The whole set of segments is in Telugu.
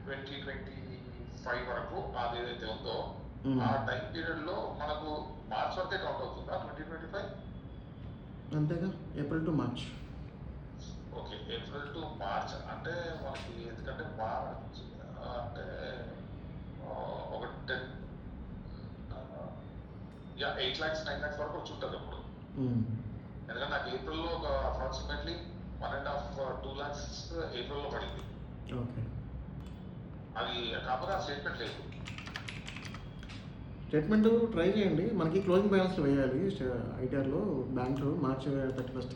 2025 వరకు అది ఏదైతే ఉందో ఉమ్. ఆ టైం పీరియడ్ లో మనకు మార్చ్ వరకే కౌంట్ అవుతుందా 2025? అంతేగా, April to March. Okay, April to March అంటే మనకి ఎందుకంటే మార్చ్ అంటే ఒక 10 8 lakhs 9 lakhs వరకు వచ్చి ఉంటుంది అప్పుడు. ఉమ్. ఎందుకంటే నాకు ఏప్రిల్లో ఒక అప్రాక్సిమేట్లీ 1.5-2 lakhs ఏప్రిల్లో పడింది. ఓకే. అది కాకపోతే ఆ స్టేట్మెంట్ లేదు. స్టేట్మెంట్ ట్రై చేయండి. మనకి క్లోజింగ్ బ్యాలెన్స్ వేయాలి ఐటీఆర్లో. బ్యాంక్లో మార్చ్ 31st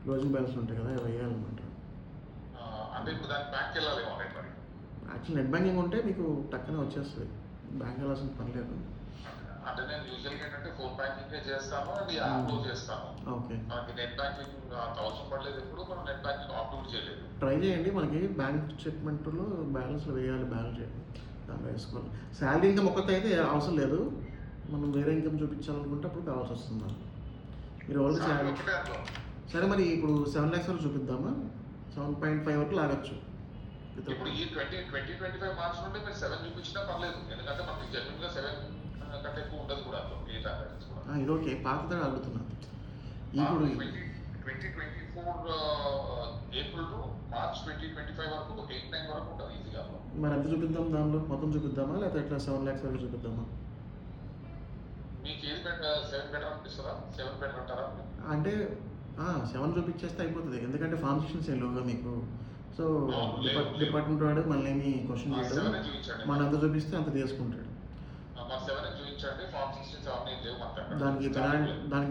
క్లోజింగ్ బ్యాలెన్స్ ఉంటాయి కదా, అవి వేయాలన్నమాట. అంటే ఇప్పుడు దానికి బ్యాంక్కి వెళ్ళాలేమో రైట్ మరి. యాక్చువల్ నెట్ బ్యాంకింగ్ ఉంటే మీకు టక్కనే వచ్చేస్తుంది, బ్యాంక్ వెళ్ళాల్సిన పని లేదు. అంటే నేను యూజువల్గా ఏంటంటే ఫోన్ బ్యాంకింగ్ చేస్తాను, అది యాప్లో చేస్తాను. ఓకే. మనకి నెట్ బ్యాంకింగ్ అంత అవసరం పడలేదు, ఎప్పుడు మనం నెట్ బ్యాంకింగ్ ఆప్ట్ చేయలేదు. ట్రై చేయండి. మనకి బ్యాంక్ స్టేట్మెంట్లో బ్యాలెన్స్లో వేయాలి, బ్యాలెన్స్ చేయండి, దాంట్లో వేసుకోవాలి. శాలరీ ఇన్కమ్ ఒక్కటే అయితే అవసరం లేదు, మనం వేరే ఇన్కమ్ చూపించాలనుకుంటే అప్పుడు కావాల్సి వస్తుంది. మీరు ఓన్లీ శాలరీ. సరే, మరి ఇప్పుడు 7 lakhs వరకు చూపిద్దామా? 7.5 వరకు లాగచ్చు. ఇప్పుడు ఈ 2025 మార్చ్ నుండి మీరు 7 చూపించినా పర్లేదు, ఎందుకంటే మనకి జెన్యున్ గా 7 కంటే ఎక్కువ ఉండదు కూడా ఏ ట్రాన్సాక్షన్స్ కూడా. ఇది ఓకే, పాతదే అడుగుతున్నాను. ఇప్పుడు 2024 ఏప్రిల్ టు మార్చ్ 2025 వరకు 8-9 వరకు ఉంటుంది ఈజీగా. మరి ఎంత చూపిద్దాం? దానిలో మొత్తం చూపిద్దామా, లేకపోతే ఎట్లా 7 lakhs వరకు చూపిద్దామా? మీకు ఏది బెటర్? 7 బెటర్ అనిపిస్తుందా? 7 బెటర్ అంటారా? అంటే 7 చూపించేస్తే అయిపోతుంది, ఎందుకంటే ఫార్మ్ సెక్షన్స్ ఏం లేవుగా మీకు. సో డిపార్ట్మెంట్ వాడు మళ్ళీ ఏమి క్వశ్చన్ చేయడు, మనం ఎంత చూపిస్తే అంత తీసుకుంటాడు. దానికి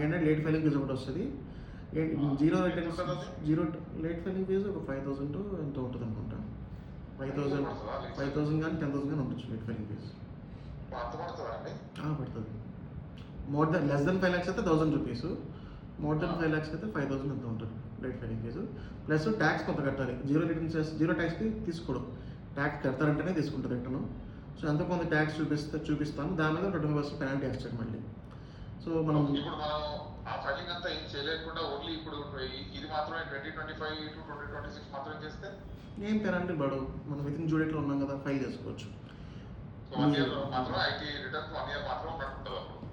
ఏంటంటే లేట్ ఫైలింగ్ ఫీజు ఒకటి వస్తుంది. జీరో లేట్ ఫైలింగ్ ఫీజు ఒక 5,000 ఎంతో ఉంటుంది అనుకుంటా. 5,000 కానీ 10,000 కానీ ఉండొచ్చు లేట్ ఫైలింగ్ ఫీజు. పడుతుంది. More than less than 5 lakhs అయితే 1,000 రూపీస్, మోర్ దెన్ 5 lakhs అయితే 5,000 ఎంత ఉంటుంది late filing fee. Plus tax కొంత కట్టాలి. జీరో ట్యాక్స్కి తీసుకోవడం, ట్యాక్స్ కడతారంటేనే తీసుకుంటుంది రిటర్న్. సో ఎంతో కొంత ట్యాక్స్ చూపిస్తాను, దాని మీద 25% పెనాల్టీ వేస్తారు మళ్ళీ. సో మనం ఆ ఫైలింగ్ అంతా ఏం చేయలేకుండా ఓన్లీ ఇప్పుడు ఇది మాత్రమే 2025 to 2026 మాత్రమే చేస్తే ఏం పెనాల్టీ పడవు. మనం విత్ ఇన్ డ్యూ డేట్లో ఉన్నాం కదా, ఫైల్ చేసుకోవచ్చు.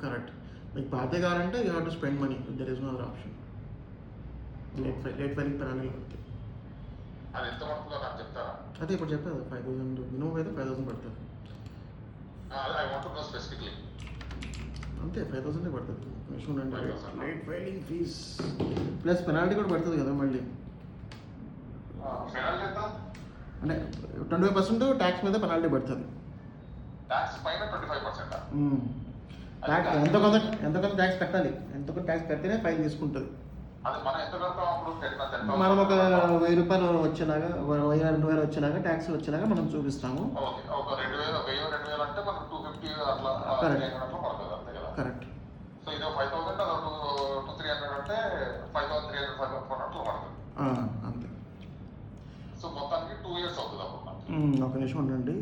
కరెక్ట్. మీకు పాతే కావాలంటే you have to spend money, there is no other option. Late filing penalty పడుతుంది. అది ఎంత పడుతుందో నాకు చెప్తారా? అదే ఇప్పుడు చెప్పేది 5,000 మినిమం అయితే 5,000 పడుతుంది. అంతే 5,000 పడుతుంది. Late filing fee plus penalty కూడా పడుతుంది కదా మళ్ళీ. అంటే 25% ట్యాక్స్ మీద పెనాల్టీ పడుతుంది. ఎంత కొంత ట్యాక్స్ కట్టాలి, ఎంత కొంత ట్యాక్స్ కడితేనే ఫైల్ తీసుకుంటుంది. మనం ఒక 1,000 రూపాయలు వచ్చేలాగా, 1,000-2,000 వచ్చేలాగా ట్యాక్స్ వచ్చేలాగా మనం చూపిస్తాము. కరెక్ట్. అంతే. ఒక నిమిషం ఉండండి.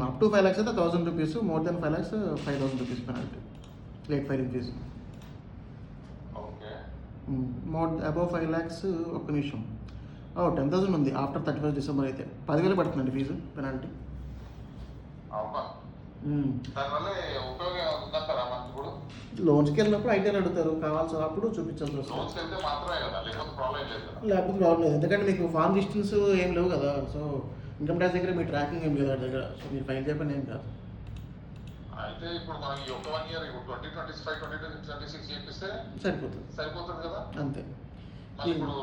అప్ టు 5 lakhs అయితే 1,000 rupees, more than 5 lakhs 5,000 rupees penalty late filing fee. More above 5 lakhs ఒక్క నిమిషం 10,000 ఉంది. ఆఫ్టర్ 31st December అయితే 10,000 పడుతుందండి ఫీజు పెనాల్టీ. లోన్స్కి వెళ్ళినప్పుడు ఐటీఆర్ అడుగుతారు, కావాల్సి అప్పుడు చూపించాల్సి వస్తుంది. లేకపోతే ప్రాబ్లం లేదు, ఎందుకంటే మీకు ఫార్మ్ డిస్టెన్స్ ఏం లేవు కదా. సో ఇన్కమ్ ట్యాక్స్ దగ్గర మీ ట్రాకింగ్ ఏం లేదు దగ్గర, సో మీరు ఫైల్ చేయమని ఏం కాదు. అయితే ఇప్పుడు మనం ఈ 1 year 2025 2026 చేపిస్తే సరిపోతుంది కదా. అంతే. ఇప్పుడు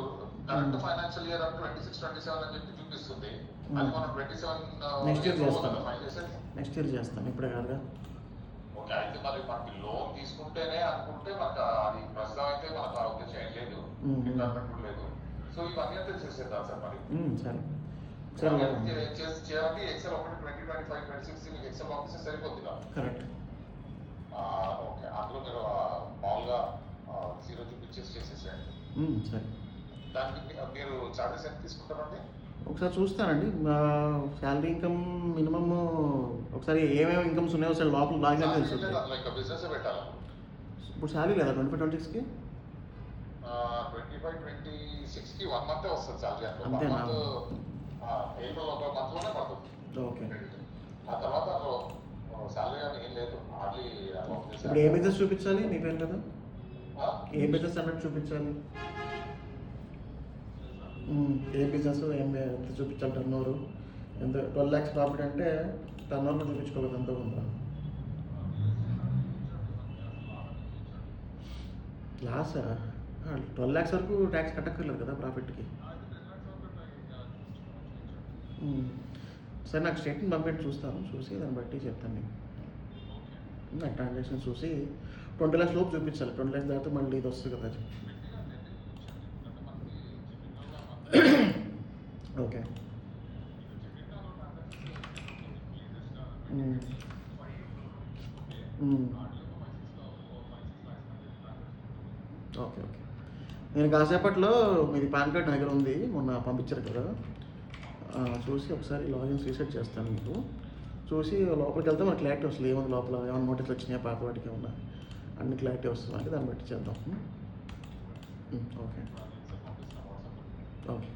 కరెంట్ ఫైనాన్షియల్ ఇయర్ 26-27 అని చెప్పి చూపిస్తుంది. అది మనం 27 నెక్స్ట్ ఇయర్ చేస్తాం. నెక్స్ట్ ఇయర్ చేస్తాం, ఇప్పుడే కాదుగా. ఓకే, అయితే మరి మనకి లోన్ తీసుకుంటేనే అనుకుంటే మనకు అది ప్రస్తుతం అయితే మనకు ఆ ఉద్దేశం ఏం లేదు, డిపార్ట్మెంట్ లేదు. సో ఇవన్నీ అయితే చేసేద్దాం సార్ మరి. సరే చేయాలి. ఎక్సెల్ ఒకటి 2025-26 మీకు ఎక్సెల్ పంపిస్తే సరిపోతుందా? కరెక్ట్. ఓకే, అందులో మీరు మామూలుగా 0 చూపించేసి చేసేసేయండి. సరే. దానికి మీరు చార్జెస్ ఎంత తీసుకుంటారండి? ఒకసారి చూస్తానండి. శాలరీ ఇన్కమ్ మినిమమ్ ఒకసారి ఏమేమి ఇన్కమ్స్ ఉన్నాయో ఒకసారి లోపల బాగా తెలుస్తుంది. బిజినెస్ పెట్టాలి. ఇప్పుడు శాలరీ లేదా 25-26కి? 25-26కి 1 month వస్తుంది శాలరీ. అంతేనా? ఓకే. ఆ తర్వాత శాలరీ అని ఏం లేదు హార్డ్లీ ఇప్పుడు ఏ బిజినెస్ చూపించాలి నీ పేరు కదా? ఏ బిజినెస్ అన్నట్టు చూపించాలి? ఏ బిజినెస్ ఎంత చూపించాలి? టర్న్ ఓవర్ ఎంత? 12 lakhs ప్రాఫిట్ అంటే టర్న్ ఓవర్ చూపించుకోలేదు ఎంత ఉందా? లాసా? 12 lakhs వరకు ట్యాక్స్ కట్టక్కర్లేదు కదా ప్రాఫిట్కి. సరే నాకు స్టేట్మెంట్ పంపించి చూస్తాను, చూసి దాన్ని బట్టి చెప్తాను నీకు. నా ట్రాన్సాక్షన్ చూసి 20 lakhs లోపు చూపించాలి. 20 lakhs తర్వాత మళ్ళీ ఇది వస్తుంది కదా. ఓకే. Okay okay. నేను కాసేపట్లో మీది పాన్ కార్డ్ నా దగ్గర ఉంది, మొన్న పంపించారు కదా, చూసి ఒకసారి లాగిన్ రీసెట్ చేస్తాను మీకు. చూసి లోపలికి వెళ్తే మనకి క్లారిటీ వస్తుంది ఏముంది లోపల, ఏమైనా నోటీసులు వచ్చినాయా పాత వాటికి ఏమన్నా, అన్ని క్లారిటీ వస్తుంది, దాన్ని బట్టి చేద్దాం. Okay okay.